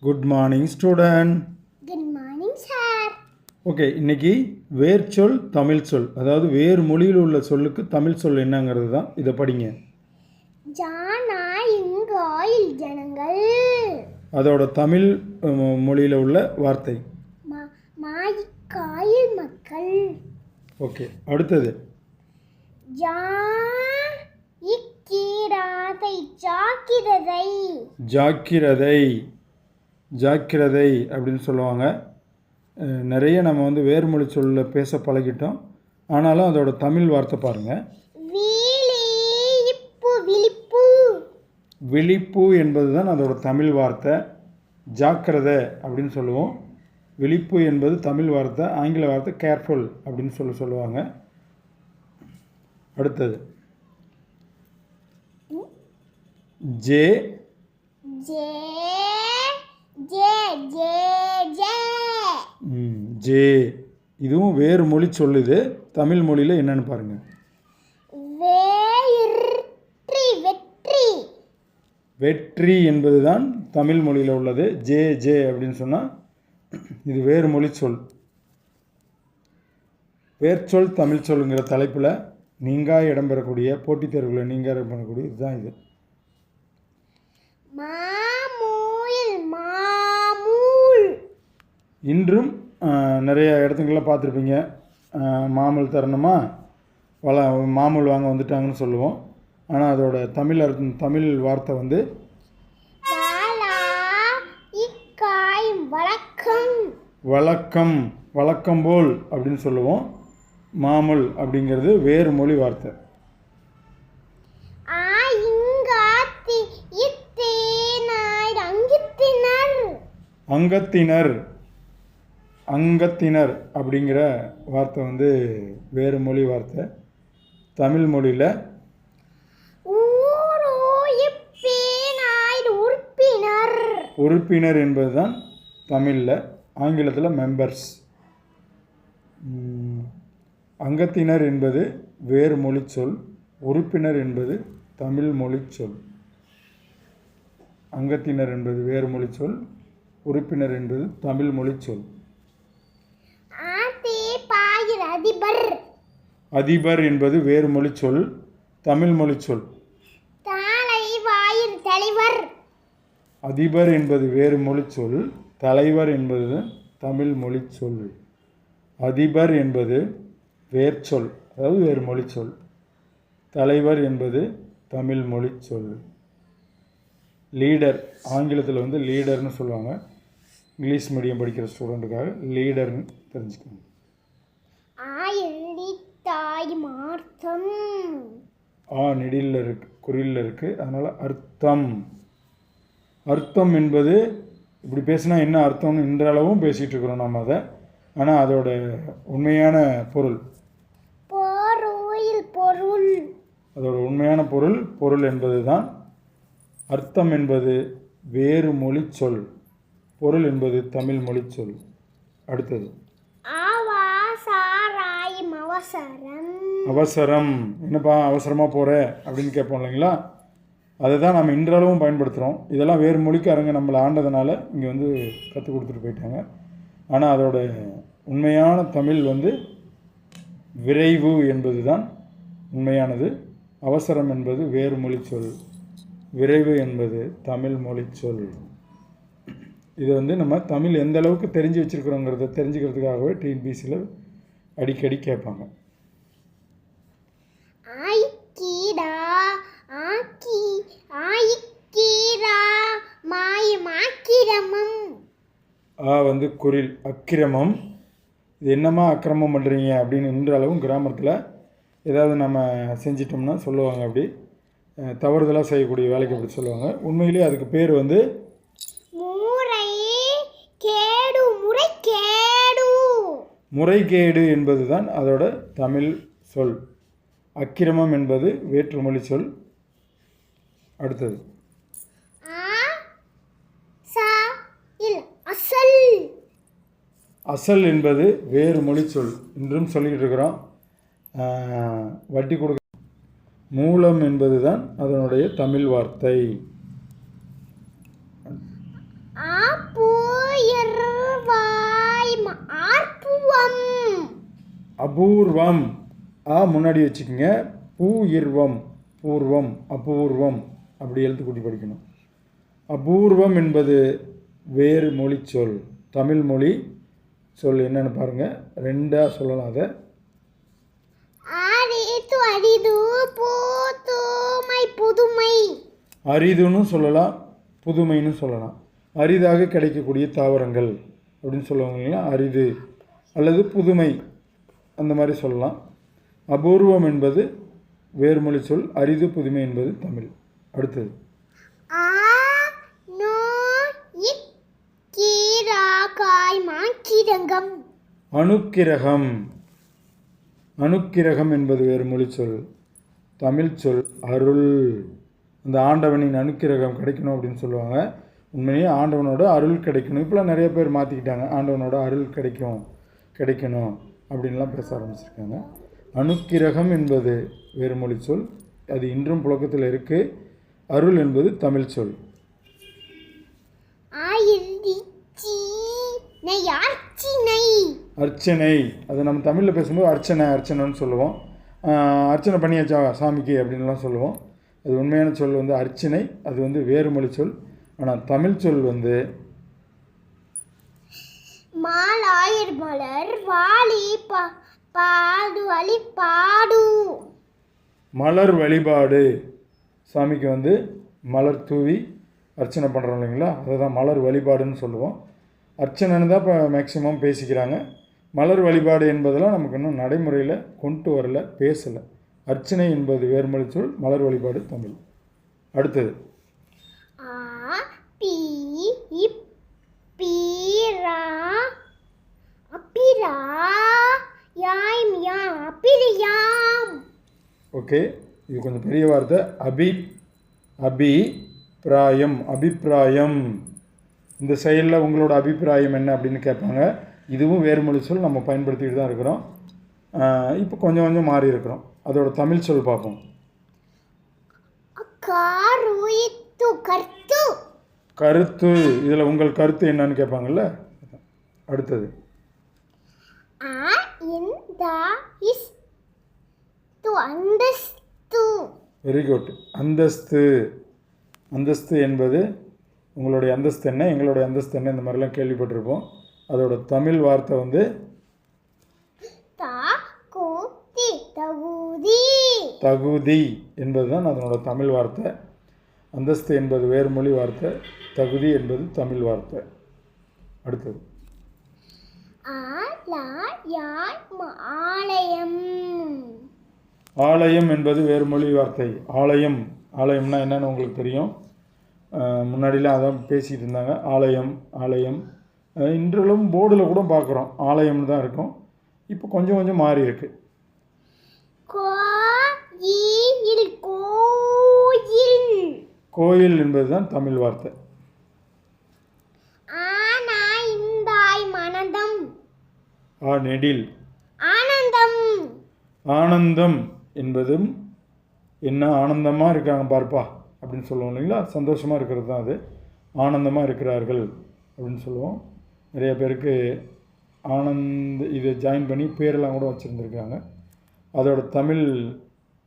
Good morning student. Good morning sir. Okay, இன்னைக்கு வேர்ச்சொல் தமிழ் சொல், அதாவது வேறு மொழியில் உள்ள சொல்லுக்கு தமிழ் சொல் என்னங்கிறது தான். இதை படிங்க. ஜானா இங்காயில் ஜனங்கள், அதோட தமிழ் மொழியில் உள்ள வார்த்தை மாயிக்காயில் மக்கள். ஓகே, அடுத்தது ஜாக்கிரதை. ஜாக்கிரதை. ஜாக்கிரதை அப்படின்னு சொல்லுவாங்க. நிறைய நம்ம வந்து வேர்மொழி சொல்ல பேச பழகிட்டோம். ஆனாலும் அதோட தமிழ் வார்த்தை பாருங்கள். விழிப்பு என்பது தான் அதோட தமிழ் வார்த்தை. ஜாக்கிரதை அப்படின்னு சொல்லுவோம். விழிப்பு என்பது தமிழ் வார்த்தை. ஆங்கில வார்த்தை கேர்ஃபுல் அப்படின்னு சொல்லுவாங்க. அடுத்தது ஜே. ஜே இதுவும் வேறு மொழி சொல்லுது. தமிழ் மொழியில் என்னன்னு பாருங்க. வெற்றி என்பது தான் தமிழ் மொழியில் உள்ளது. ஜே ஜே அப்படின்னு சொன்னால் இது வேறு மொழி சொல். வேர்ச்சொல் தமிழ் சொல்லுங்கிற தலைப்பில் நீங்கள் இடம்பெறக்கூடிய போட்டித் தேர்வுகளில் நீங்கள் இடம்பெறக்கூடிய இதுதான் இது. இன்றும் நிறைய இடத்துங்களில் பார்த்துருப்பீங்க. மாமூல் தரணுமா மாமூல் வாங்க வந்துட்டாங்கன்னு சொல்லுவோம். ஆனால் அதோட தமிழ் வார்த்தை வந்து வழக்கம், வழக்கம் போல் அப்படின்னு சொல்லுவோம். மாமூல் அப்படிங்கிறது வேறு மொழி வார்த்தை. அங்கத்தினர். அங்கத்தினர் அப்படிங்கிற வார்த்தை வந்து வேறு மொழி வார்த்தை. தமிழ் மொழியில் உறுப்பினர் என்பது தான் தமிழில். ஆங்கிலத்தில் மெம்பர்ஸ். அங்கத்தினர் என்பது வேறு மொழி சொல். உறுப்பினர் என்பது தமிழ் மொழி சொல். அங்கத்தினர் என்பது வேறு மொழி சொல். உறுப்பினர் என்பது தமிழ் மொழி சொல். அதிபர் என்பது வேறு மொழி சொல். தமிழ் மொழி சொல். அதிபர் என்பது வேறு மொழி சொல். தலைவர் என்பது தமிழ் மொழி சொல். அதிபர் என்பது வேர்ச்சொல், அதாவது வேறு மொழி சொல். தலைவர் என்பது தமிழ் மொழி சொல். லீடர் ஆங்கிலத்தில் வந்து லீடர்னு சொல்லுவாங்க. இங்கிலீஷ் மீடியம் படிக்கிற ஸ்டூடெண்ட்டுக்காக லீடர்னு தெரிஞ்சுக்கணும். நெடில் இருக்கு, குறியில் இருக்குது. அதனால் அர்த்தம். அர்த்தம் என்பது இப்படி பேசினா என்ன அர்த்தம்னு இன்றளவும் பேசிகிட்டு இருக்கிறோம் நம்ம அதை. ஆனால் அதோட உண்மையான பொருள், அதோட உண்மையான பொருள் என்பது தான். அர்த்தம் என்பது வேறு மொழி சொல். பொருள் என்பது தமிழ் மொழி சொல். அடுத்தது அவசரம். என்னப்பா அவசரமாக போகிற அப்படின்னு கேட்போம் இல்லைங்களா? அதை தான் நம்ம இன்றளவும் பயன்படுத்துகிறோம். இதெல்லாம் வேறு மொழிக்காரங்க நம்மளை ஆண்டதுனால இங்கே வந்து கற்றுக் கொடுத்துட்டு போயிட்டாங்க. ஆனால் அதோட உண்மையான தமிழ் வந்து விரைவு என்பது தான் உண்மையானது. அவசரம் என்பது வேறு மொழி சொல். விரைவு என்பது தமிழ் மொழி சொல். இது வந்து நம்ம தமிழ் எந்த அளவுக்கு தெரிஞ்சு வச்சுருக்கிறோங்கிறத தெரிஞ்சுக்கிறதுக்காகவே டிஎன்பிசியில் அடிக்கடி கேட்பாங்க. வந்து குறில். அக்கிரமம். இது என்னம்மா அக்கிரமம் பண்ணுறீங்க அப்படின்னு இன்றளவும் கிராமத்தில் ஏதாவது நம்ம செஞ்சிட்டோம்னா சொல்லுவாங்க. அப்படி தவறுதலாக செய்யக்கூடிய வேலைக்கு அப்படி சொல்லுவாங்க. உண்மையிலேயே அதுக்கு பேர் வந்து முறைகேடு என்பது தான் அதோட தமிழ் சொல். அக்கிரமம் என்பது வேற்றுமொழி சொல். அடுத்தது அசல் என்பது வேறு மொழி சொல். இன்றும் சொல்லிக்கிட்டு இருக்கிறோம். வட்டி கொடுக்க. மூலம் என்பது தான் அதனுடைய தமிழ் வார்த்தை. ஆர்ப்புவம். அபூர்வம். முன்னாடி வச்சுக்கோங்க. பூயிர்வம், பூர்வம், அபூர்வம் அப்படி எழுத்து கூட்டி படிக்கணும். அபூர்வம் என்பது வேறு மொழி சொல். தமிழ் மொழி சொல் என்னன்னு பாருங்கள். ரெண்டாக சொல்லலாம். அதை அரிது, புதுமை, புதுமை. அரிதுன்னு சொல்லலாம், புதுமைன்னு சொல்லலாம். அரிதாக கிடைக்கக்கூடிய தாவரங்கள் அப்படின்னு சொல்லுவாங்க. அரிது அல்லது புதுமை அந்த மாதிரி சொல்லலாம். அபூர்வம் என்பது வேறுமொழி சொல். அரிது, புதுமை என்பது தமிழ். அடுத்தது அனுக்கிரகம். அனுக்கிரகம் என்பது வேறு மொழி சொல். தமிழ் சொல் அருள். அந்த ஆண்டவனின் அனுக்கிரகம் கிடைக்கணும் அப்படின்னு சொல்லுவாங்க. உண்மையே ஆண்டவனோட அருள் கிடைக்கணும். இப்போலாம் நிறைய பேர் மாற்றிக்கிட்டாங்க. ஆண்டவனோட அருள் கிடைக்கணும் அப்படின்லாம் பேச ஆரம்பிச்சிருக்காங்க. அனுக்கிரகம் என்பது வேறு மொழி சொல். அது இன்றும் புழக்கத்தில் இருக்குது. அருள் என்பது தமிழ் சொல். அர்ச்சனை. அது நம்ம தமிழில் பேசும்போது அர்ச்சனைன்னு சொல்லுவோம். அர்ச்சனை பண்ணியாச்சா சாமிக்கு அப்படின்லாம் சொல்லுவோம். அது உண்மையான சொல் வந்து அர்ச்சனை. அது வந்து வேறு மொழி சொல். ஆனால் தமிழ் சொல் வந்து மலர் வழிபாடு. சாமிக்கு வந்து மலர் தூவி அர்ச்சனை பண்ணுறோம் இல்லைங்களா, அதை தான் மலர் வழிபாடுன்னு சொல்லுவோம். அர்ச்சனைன்னு தான் இப்போ மேக்சிமம் பேசிக்கிறாங்க. மலர் வழிபாடு என்பதெல்லாம் நமக்கு இன்னும் நடைமுறையில் கொண்டு வரல, பேசலை. அர்ச்சனை என்பது வேறுமொழி சொல். மலர் வழிபாடு தமிழ். அடுத்தது ஓகே, இது கொஞ்சம் பெரிய வார்த்தை. அபிப்பிராயம். இந்த செயலில் உங்களோட அபிப்பிராயம் என்ன அப்படின்னு கேட்பாங்க. இதுவும் வேறுமொழி சொல். நம்ம பயன்படுத்திக்கிட்டு தான் இருக்கிறோம். இப்போ கொஞ்சம் கொஞ்சம் மாறி இருக்கிறோம். அதோட தமிழ் சொல் பார்ப்போம். கருத்து. இதில் உங்கள் கருத்து என்னன்னு கேட்பாங்கல்ல. அடுத்தது வெரி குட். அந்தஸ்து என்பது உங்களுடைய அந்தஸ்து என்ன, எங்களுடைய அந்தஸ்து என்ன, இந்த மாதிரிலாம் கேள்விப்பட்டிருப்போம். அதோட தமிழ் வார்த்தை வந்து தகுதி என்பது தான் அதனோட தமிழ் வார்த்தை. அந்தஸ்து என்பது வேறு மொழி வார்த்தை. தகுதி என்பது தமிழ் வார்த்தை. அடுத்தது ஆலயம் என்பது வேறு மொழி வார்த்தை. ஆலயம்னா என்னன்னு உங்களுக்கு தெரியும். முன்னாடிலாம் அதான் பேசிகிட்டு இருந்தாங்க. ஆலயம் இன்றளவும் போர்டில் கூட பார்க்குறோம். ஆலயம்னு தான் இருக்கும். இப்போ கொஞ்சம் கொஞ்சம் மாறி இருக்கு. கோயில் என்பது தான் தமிழ் வார்த்தை. நெடில். ஆனந்தம் என்பதும் என்ன ஆனந்தமாக இருக்காங்க பார்ப்பா அப்படின்னு சொல்லுவோம் இல்லைங்களா. சந்தோஷமாக இருக்கிறது தான் அது. ஆனந்தமாக இருக்கிறார்கள் அப்படின்னு சொல்லுவோம். நிறைய பேருக்கு இதை ஜாயின் பண்ணி பேரெல்லாம் கூட வச்சுருந்துருக்காங்க. அதோட தமிழ்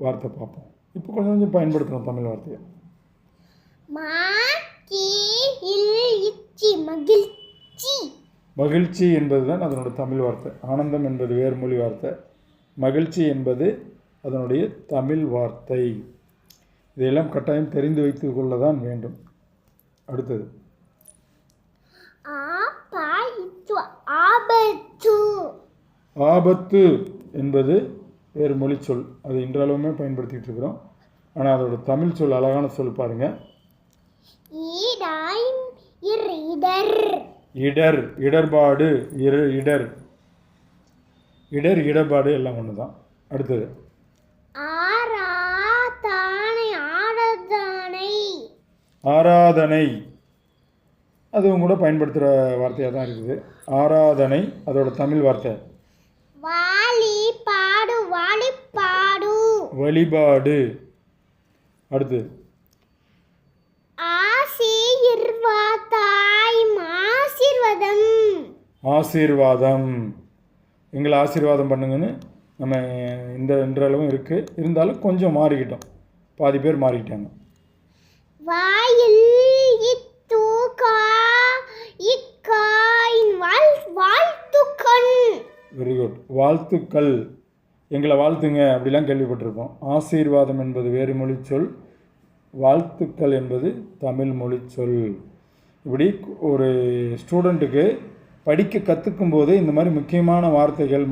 வார்த்தை பார்ப்போம். இப்போ கொஞ்சம் கொஞ்சம் பயன்படுத்துகிறோம் தமிழ் வார்த்தையை. மகிழ்ச்சி என்பது தான் அதனோட தமிழ் வார்த்தை. ஆனந்தம் என்பது வேறு மொழி வார்த்தை. மகிழ்ச்சி என்பது அதனுடைய தமிழ் வார்த்தை. இதையெல்லாம் கட்டாயம் தெரிந்து வைத்து கொள்ள தான் வேண்டும். அடுத்தது ஆபத்து என்பது வேறு மொழி சொல். அது இன்றளவுமே பயன்படுத்திகிட்டு இருக்கிறோம். ஆனால் அதோட தமிழ் சொல் அழகான சொல் பாருங்கள். இடர்பாடு. இடர்பாடு எல்லாம் ஒன்று தான். அடுத்தது ஆராதனை. அதுவும் கூட பயன்படுத்துகிற வார்த்தையாக தான் இருக்குது. ஆராதனை அதோட தமிழ் வார்த்தை வழிபாடு. அடுத்து ஆசீர்வாதம், எங்களை ஆசீர்வாதம் பண்ணுங்கன்னு நம்ம இந்த இன்றளவும் இருக்குது. இருந்தாலும் கொஞ்சம் மாறிக்கிட்டோம், பாதி பேர் மாறிக்கிட்டாங்க. வாயில் இத்து கா இக்காயின் வாழ்த்துக்கண். Very good. வாழ்த்துக்கள், எங்களை வாழ்த்துங்க அப்படிலாம் கேள்விப்பட்டிருப்போம். ஆசீர்வாதம் என்பது வேறு மொழி சொல், வாழ்த்துக்கள் என்பது தமிழ் மொழி சொல். இப்படி ஒரு ஸ்டூடெண்ட்டுக்கு படிக்க கற்றுக்கும் போது இந்த மாதிரி முக்கியமான வார்த்தைகள்,